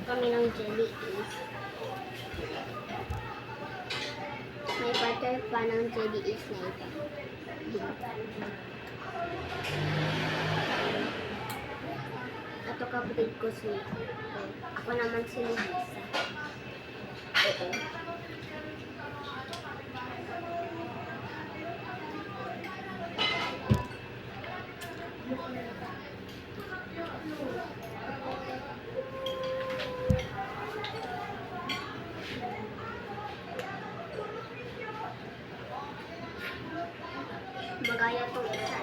kami ng jelly is. May butter pa ng jelly is na ito. Ito kapatid ko si ako naman si Lisa. Ito. Magaya tong isa.